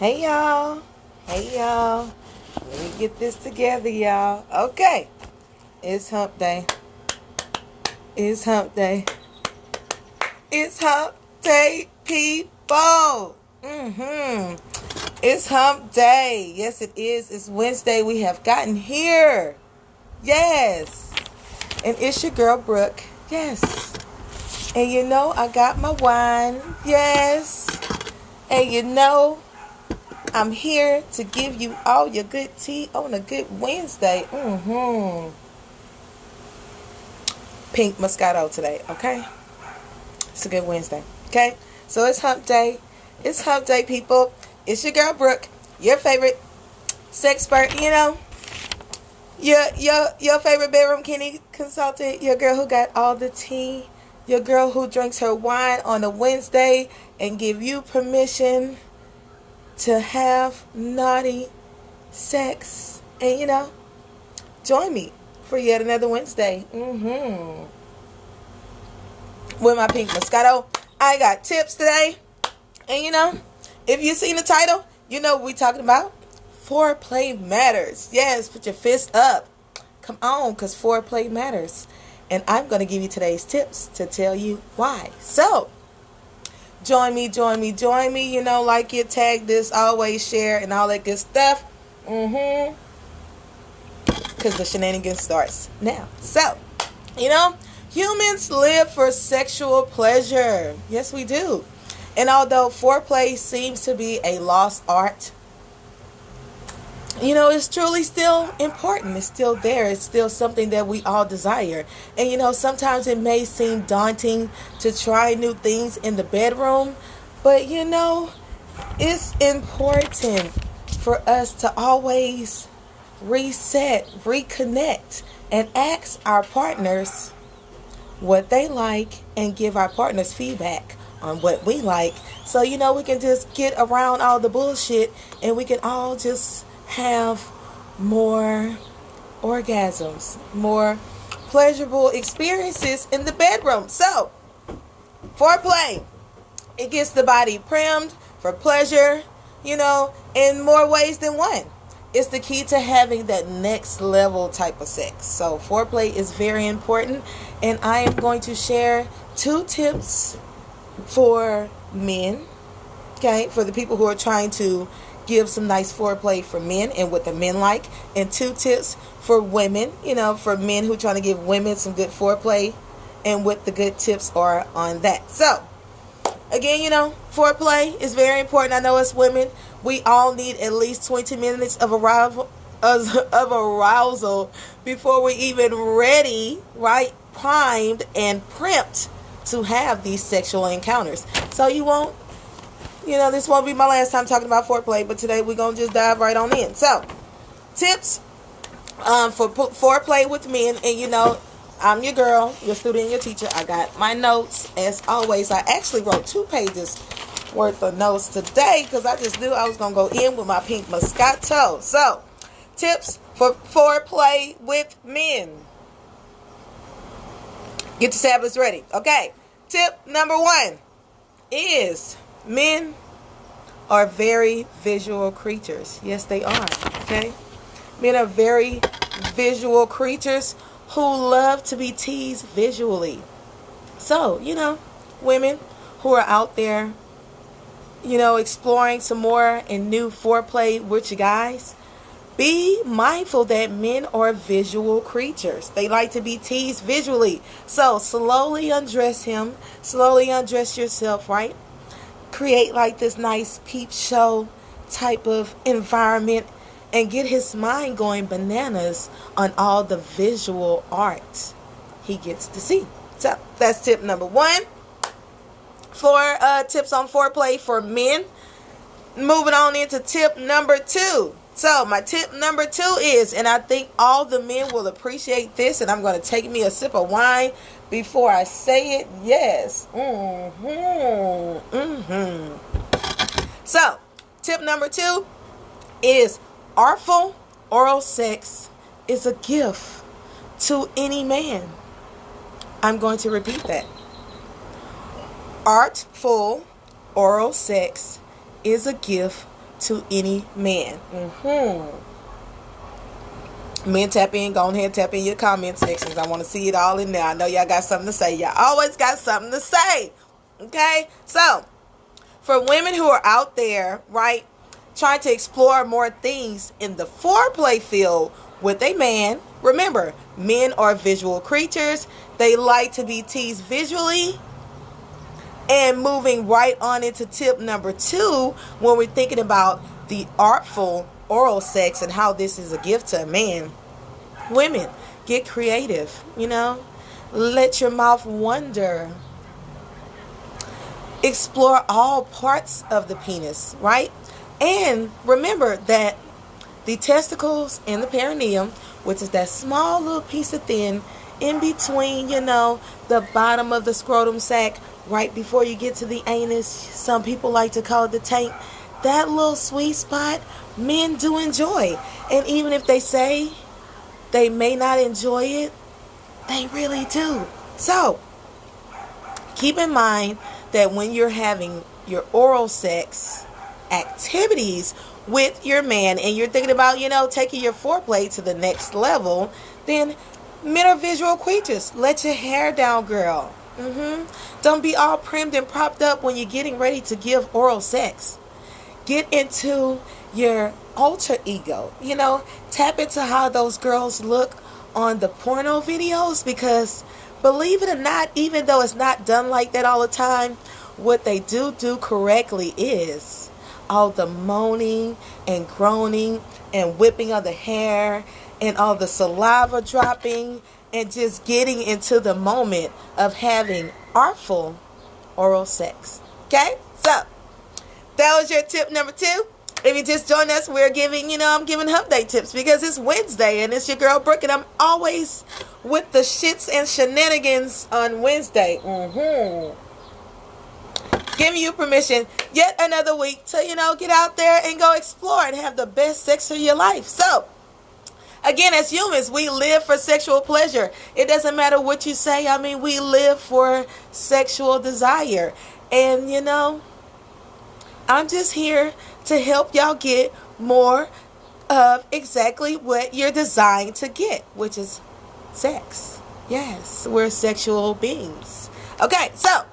Hey y'all. Hey y'all. Let me get this together, y'all. Okay. It's hump day. It's hump day. It's hump day, people. It's hump day. Yes, it is. It's Wednesday. We have gotten here. Yes. And it's your girl, Brooke. Yes. And you know, I got my wine. Yes. And you know, I'm here to give you all your good tea on a good Wednesday. Pink Moscato today, okay? It's a good Wednesday, okay? So it's hump day. It's hump day, people. It's your girl, Brooke, your favorite sexpert, you know? Your favorite bedroom Kenny consultant, your girl who got all the tea, your girl who drinks her wine on a Wednesday and give you permission to have naughty sex. And you know, join me for yet another Wednesday. With my pink Moscato. I got tips today. And you know, if you've seen the title, you know what we're talking about. Foreplay Matters. Yes, put your fist up. Come on, because foreplay matters. And I'm going to give you today's tips to tell you why. So, join me. You know, like it, tag this, always share, and all that good stuff. Because the shenanigans starts now. So, you know, humans live for sexual pleasure. Yes, we do. And although foreplay seems to be a lost art, you know, it's truly still important. It's still there. It's still something that we all desire. And, you know, sometimes it may seem daunting to try new things in the bedroom. But, you know, it's important for us to always reset, reconnect, and ask our partners what they like and give our partners feedback on what we like. So, you know, we can just get around all the bullshit and we can all just have more orgasms, more pleasurable experiences in the bedroom. So, foreplay, it gets the body primed for pleasure, you know, in more ways than one. It's the key to having that next level type of sex. So, foreplay is very important, and I am going to share 2 tips for men, okay, for the people who are trying to give some nice foreplay for men and what the men like, and 2 tips for women, you know, for men who are trying to give women some good foreplay and what the good tips are on that. So, again, you know, foreplay is very important. I know as women, we all need at least 20 minutes of arousal before we're even ready, right, primed and primed to have these sexual encounters. So you won't, you know, this won't be my last time talking about foreplay, but today we're going to just dive right on in. So, tips for foreplay with men. And, you know, I'm your girl, your student, your teacher. I got my notes, as always. I actually wrote 2 pages worth of notes today because I just knew I was going to go in with my pink Moscato. So, tips for foreplay with men. Get your tablets ready. Okay. Tip number 1 is men are very visual creatures. Yes, they are. Okay? Men are very visual creatures who love to be teased visually. So, you know, women who are out there, you know, exploring some more and new foreplay with you guys, be mindful that men are visual creatures. They like to be teased visually. So, slowly undress him. Slowly undress yourself, right? Create like this nice peep show type of environment and get his mind going bananas on all the visual art he gets to see. So that's tip number 1 for tips on foreplay for men. Moving on into tip number 2. So my tip number 2 is, and I think all the men will appreciate this, and I'm going to take me a sip of wine before I say it. Yes. So, tip number 2 is artful oral sex is a gift to any man. I'm going to repeat that. Artful oral sex is a gift to any man. Men, tap in. Go ahead, tap in your comment sections. I want to see it all in there. I know y'all got something to say. Y'all always got something to say. Okay? So, for women who are out there, right, trying to explore more things in the foreplay field with a man, remember, men are visual creatures. They like to be teased visually. And moving right on into tip number 2, when we're thinking about the artful oral sex and how this is a gift to a man. Women, get creative, let your mouth wander. Explore all parts of the penis, right? And remember that the testicles and the perineum, which is that small little piece of thin in between, the bottom of the scrotum sac, right before you get to the anus, some people like to call it the taint, that little sweet spot, men do enjoy. And even if they say they may not enjoy it, they really do. So, keep in mind that when you're having your oral sex activities with your man and you're thinking about, taking your foreplay to the next level, then men are visual creatures. Let your hair down, girl. Don't be all primed and propped up when you're getting ready to give oral sex. Get into your alter ego. Tap into how those girls look on the porno videos, because believe it or not, even though it's not done like that all the time, what they do correctly is all the moaning and groaning and whipping of the hair and all the saliva dropping and just getting into the moment of having artful oral sex. Okay? So, that was your tip number 2. If you just joined us, we're giving, I'm giving Humpday tips because it's Wednesday and it's your girl Brooke and I'm always with the shits and shenanigans on Wednesday. Giving you permission yet another week to, get out there and go explore and have the best sex of your life. So, again, as humans, we live for sexual pleasure. It doesn't matter what you say. We live for sexual desire. And, I'm just here to help y'all get more of exactly what you're designed to get, which is sex. Yes, we're sexual beings. Okay, so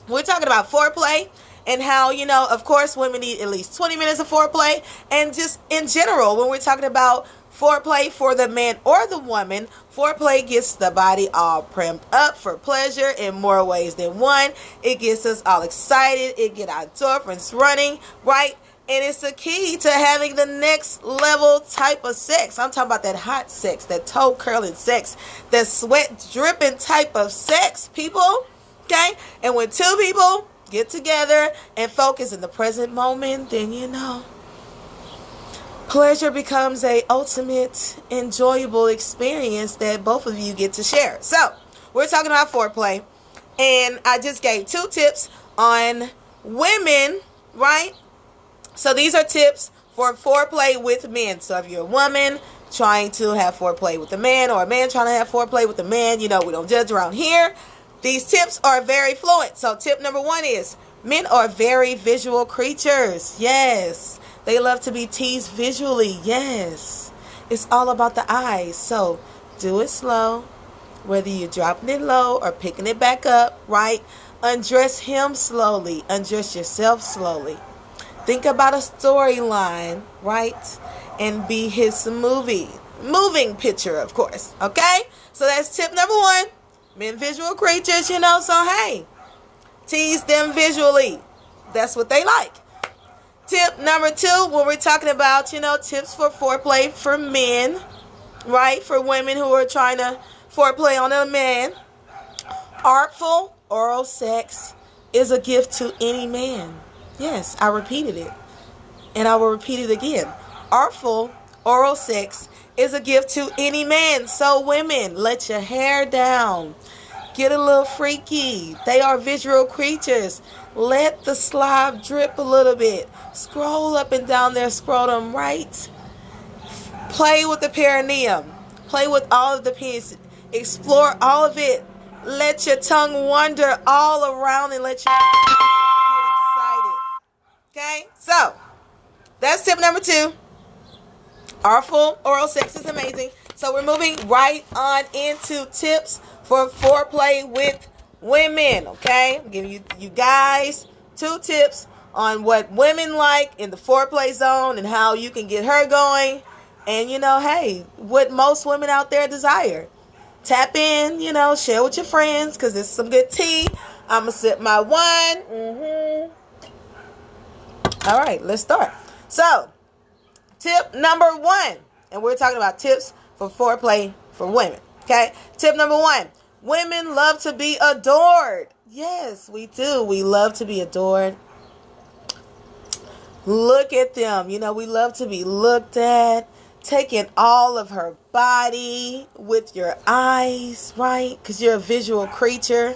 we're talking about foreplay and how, of course, women need at least 20 minutes of foreplay. And just in general, when we're talking about foreplay for the man or the woman, foreplay gets the body all primed up for pleasure in more ways than one. It gets us all excited. It gets our endorphins running, right? And it's the key to having the next level type of sex. I'm talking about that hot sex, that toe curling sex, that sweat dripping type of sex, people. Okay? And when 2 people get together and focus in the present moment, then pleasure becomes a ultimate enjoyable experience that both of you get to share. So, we're talking about foreplay. And I just gave 2 tips on women, right? So, these are tips for foreplay with men. So, if you're a woman trying to have foreplay with a man or a man trying to have foreplay with a man, we don't judge around here. These tips are very fluent. So, tip number 1 is men are very visual creatures. Yes. They love to be teased visually. Yes. It's all about the eyes. So, do it slow. Whether you're dropping it low or picking it back up, right? Undress him slowly. Undress yourself slowly. Think about a storyline, right? And be his moving picture, of course. Okay? So, that's tip number 1. Men visual creatures, so hey, tease them visually. That's what they like. Tip number 2, when we're talking about, tips for foreplay for men, right? For women who are trying to foreplay on a man. Artful oral sex is a gift to any man. Yes, I repeated it. And I will repeat it again. Artful oral sex is a gift to any man. So women, let your hair down. Get a little freaky. They are visual creatures. Let the slob drip a little bit. Scroll up and down their scrotum, right? Play with the perineum. Play with all of the penis. Explore all of it. Let your tongue wander all around and let your get excited. Okay? So, that's tip number 2. Our oral sex is amazing. So we're moving right on into tips for foreplay with women. Okay, I'm giving you guys 2 tips on what women like in the foreplay zone and how you can get her going. And hey, what most women out there desire. Tap in, share with your friends because there's some good tea. I'm gonna sip my wine. All right, let's start. So, tip number 1, and we're talking about tips for foreplay for women. Okay, tip number 1: women love to be adored. Yes, we do. We love to be adored. Look at them. We love to be looked at. Taking all of her body with your eyes, right? Because you're a visual creature.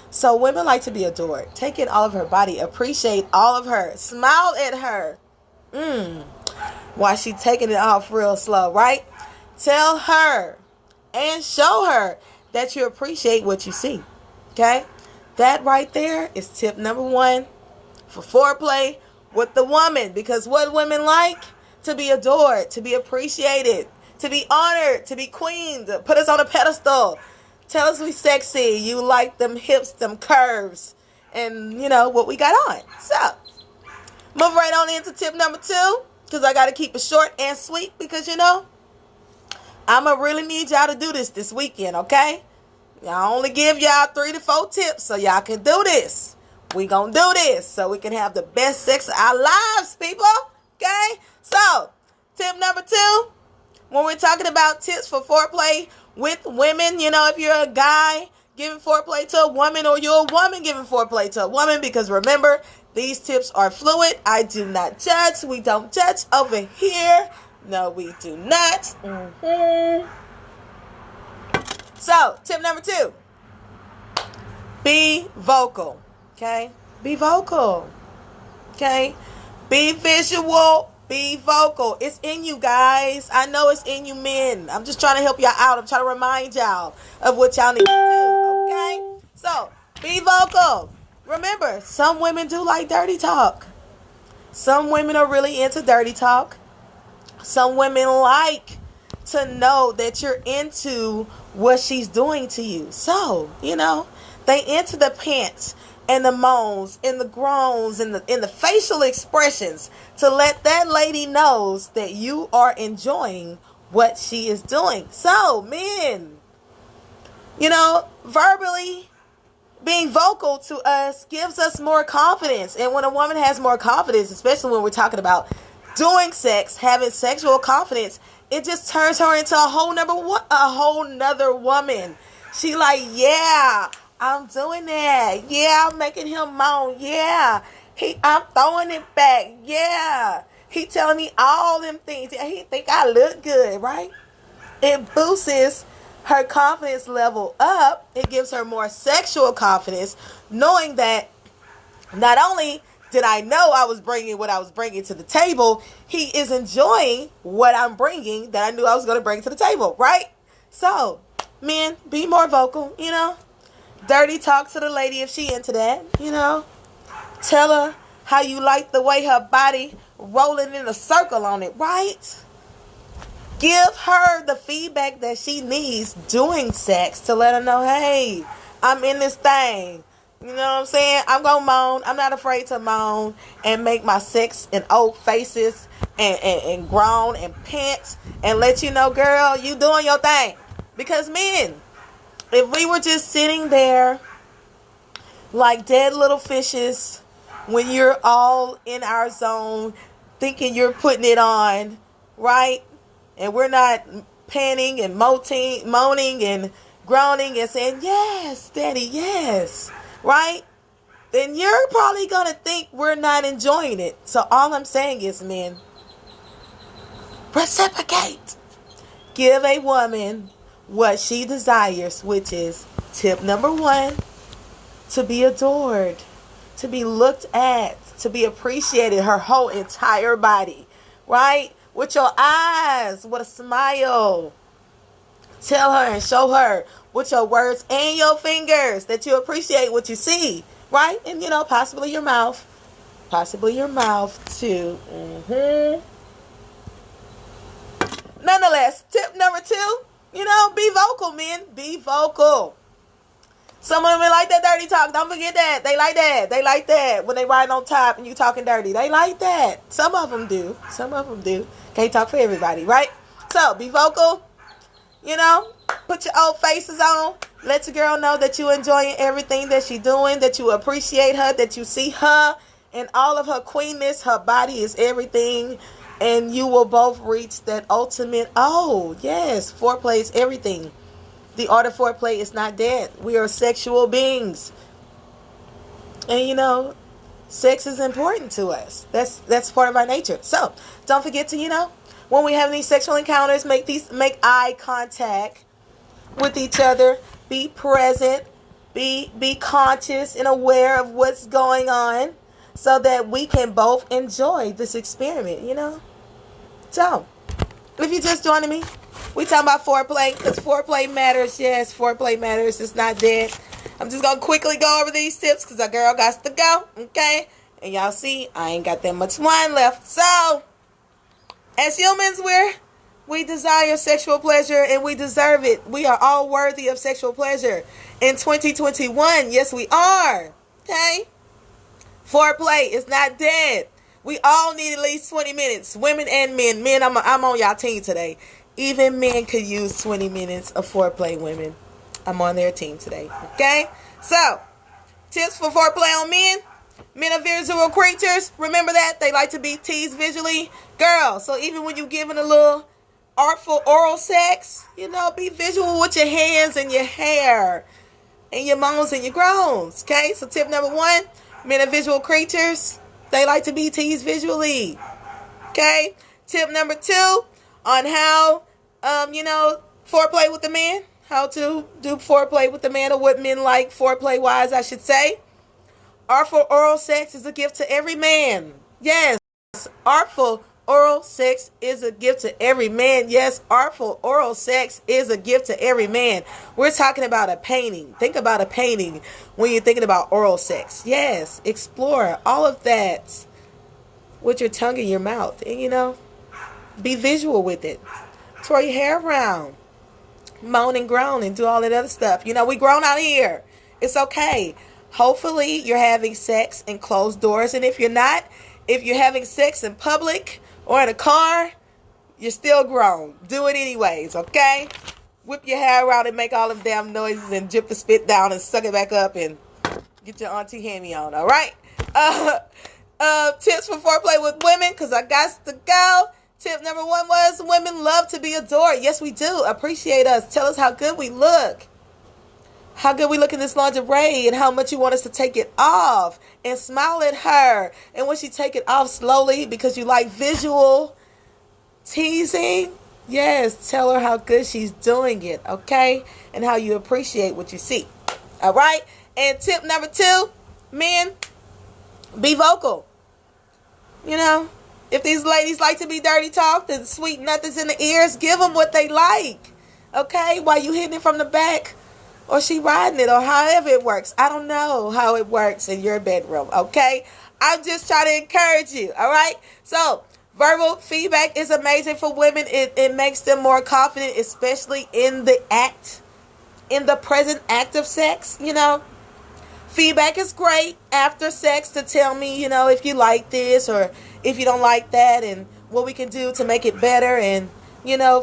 So women like to be adored. Take in all of her body. Appreciate all of her. Smile at her. While she taking it off real slow, right? Tell her and show her that you appreciate what you see. Okay? That right there is tip number 1 for foreplay with the woman. Because what women like? To be adored, to be appreciated, to be honored, to be queen, to put us on a pedestal. Tell us we sexy. You like them hips, them curves, and what we got on. So, move right on into tip number 2, because I got to keep it short and sweet, because I'm going to really need y'all to do this weekend, okay? I only give y'all 3 to 4 tips so y'all can do this. We going to do this so we can have the best sex of our lives, people. Okay? So, tip number 2, when we're talking about tips for foreplay with women, if you're a guy giving foreplay to a woman or you're a woman giving foreplay to a woman, because remember, these tips are fluid. I do not judge. We don't judge over here. No, we do not. So, tip number 2, be vocal. Okay? Be vocal. Okay? Be visual, be vocal. It's in you guys. I know it's in you men. I'm just trying to help y'all out. I'm trying to remind y'all of what y'all need to do. Okay? So, be vocal. Remember, some women do like dirty talk. Some women are really into dirty talk. Some women like to know that you're into what she's doing to you. So, they into the pants and the moans and the groans and the facial expressions to let that lady knows that you are enjoying what she is doing. So, men, verbally being vocal to us gives us more confidence. And when a woman has more confidence, especially when we're talking about doing sex, having sexual confidence, it just turns her into a whole nother woman. She like, yeah, I'm doing that. Yeah, I'm making him moan. Yeah, I'm throwing it back. Yeah, he telling me all them things. Yeah, he think I look good, right? It boosts her confidence level up. It gives her more sexual confidence, knowing that not only did I know I was bringing what I was bringing to the table, he is enjoying what I'm bringing that I knew I was going to bring to the table, right? So, men, be more vocal, Dirty talk to the lady if she into that, Tell her how you like the way her body rolling in a circle on it, right? Give her the feedback that she needs doing sex to let her know, hey, I'm in this thing. You know what I'm saying? I'm going to moan. I'm not afraid to moan and make my sex in old faces and groan and pants and let you know, girl, you doing your thing. Because men, if we were just sitting there like dead little fishes when you're all in our zone thinking you're putting it on, right? And we're not panting and moaning and groaning and saying, yes, daddy, yes, right? Then you're probably going to think we're not enjoying it. So all I'm saying is, men, reciprocate. Give a woman what she desires, which is tip number 1, to be adored, to be looked at, to be appreciated, her whole entire body, right? With your eyes, with a smile. Tell her and show her with your words and your fingers that you appreciate what you see, right? And, possibly your mouth. possibly your mouth too. Nonetheless, tip number 2, be vocal, men. Be vocal. Some of them like that dirty talk. Don't forget that. They like that. They like that. When they riding on top and you talking dirty. They like that. Some of them do. Some of them do. Can't talk for everybody, right? So, be vocal. Put your old faces on. Let your girl know that you enjoying everything that she doing, that you appreciate her, that you see her and all of her queenness. Her body is everything. And you will both reach that ultimate, yes, foreplay is everything. The art of foreplay is not dead. We are sexual beings. And, sex is important to us. That's part of our nature. So, don't forget to, when we have these sexual encounters, make eye contact with each other. Be present. Be conscious and aware of what's going on so that we can both enjoy this experiment, So, if you're just joining me, we talking about foreplay because foreplay matters. Yes, foreplay matters. It's not dead. I'm just going to quickly go over these tips because our girl got to go, okay? And y'all see, I ain't got that much wine left. So, as humans, we desire sexual pleasure and we deserve it. We are all worthy of sexual pleasure. In 2021, yes, we are, okay? Foreplay is not dead. We all need at least 20 minutes. Women and men. Men, I'm on y'all team today. Even men could use 20 minutes of foreplay, women. I'm on their team today. Okay? So, tips for foreplay on men. Men are visual creatures. Remember that. They like to be teased visually. Girl, so even when you're giving a little artful oral sex, be visual with your hands and your hair and your moans and your groans. Okay? So, tip number 1. Men are visual creatures. They like to be teased visually. Okay? Tip number 2 on how, foreplay with the man. How to do foreplay with the man, or what men like foreplay-wise, I should say. Artful oral sex is a gift to every man. Yes. Artful oral sex is a gift to every man. Yes, artful oral sex is a gift to every man. We're talking about a painting. Think about a painting when you're thinking about oral sex. Yes, explore all of that with your tongue in your mouth. And, be visual with it. Twirl your hair around. Moan and groan and do all that other stuff. We grown out here. It's okay. Hopefully, you're having sex in closed doors. And if you're not, if you're having sex in public or in a car, you're still grown. Do it anyways, okay? Whip your hair around and make all them damn noises and drip the spit down and suck it back up and get your auntie hammy on, all right? Tips for foreplay with women, because I got to go. Tip number 1 was women love to be adored. Yes, we do. Appreciate us. Tell us how good we look. How good we look in this lingerie and how much you want us to take it off. And smile at her. And when she take it off slowly because you like visual teasing, yes, tell her how good she's doing it, okay? And how you appreciate what you see. All right? And tip number 2, men, be vocal. If these ladies like to be dirty talked and sweet nothings in the ears, give them what they like. Okay? While you hitting it from the back or she riding it or however it works. I don't know how it works in your bedroom. Okay? I'm just trying to encourage you. All right? So, verbal feedback is amazing for women. It makes them more confident, especially in the present act of sex, Feedback is great after sex to tell me, if you like this or if you don't like that and what we can do to make it better and,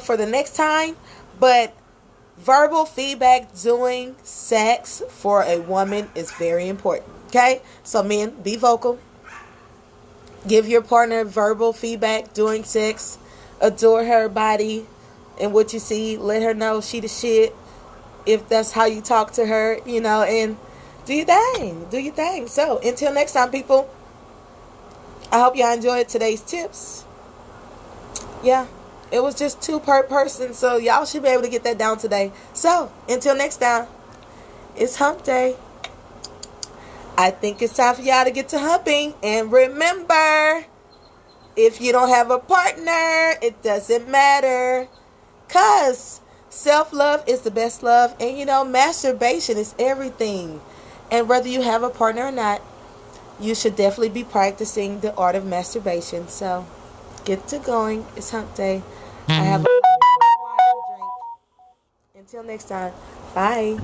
for the next time. But verbal feedback during sex for a woman is very important. Okay? So men, be vocal. Give your partner verbal feedback during sex. Adore her body and what you see. Let her know she the shit. If that's how you talk to her, and do your thing. Do your thing. So, until next time, people, I hope y'all enjoyed today's tips. Yeah, it was just 2 per person, so y'all should be able to get that down today. So, until next time, it's hump day. I think it's time for y'all to get to humping. And remember, if you don't have a partner, it doesn't matter. Because self-love is the best love. And, masturbation is everything. And whether you have a partner or not, you should definitely be practicing the art of masturbation. So get to going. It's hump day. I have a water to drink. Until next time, bye.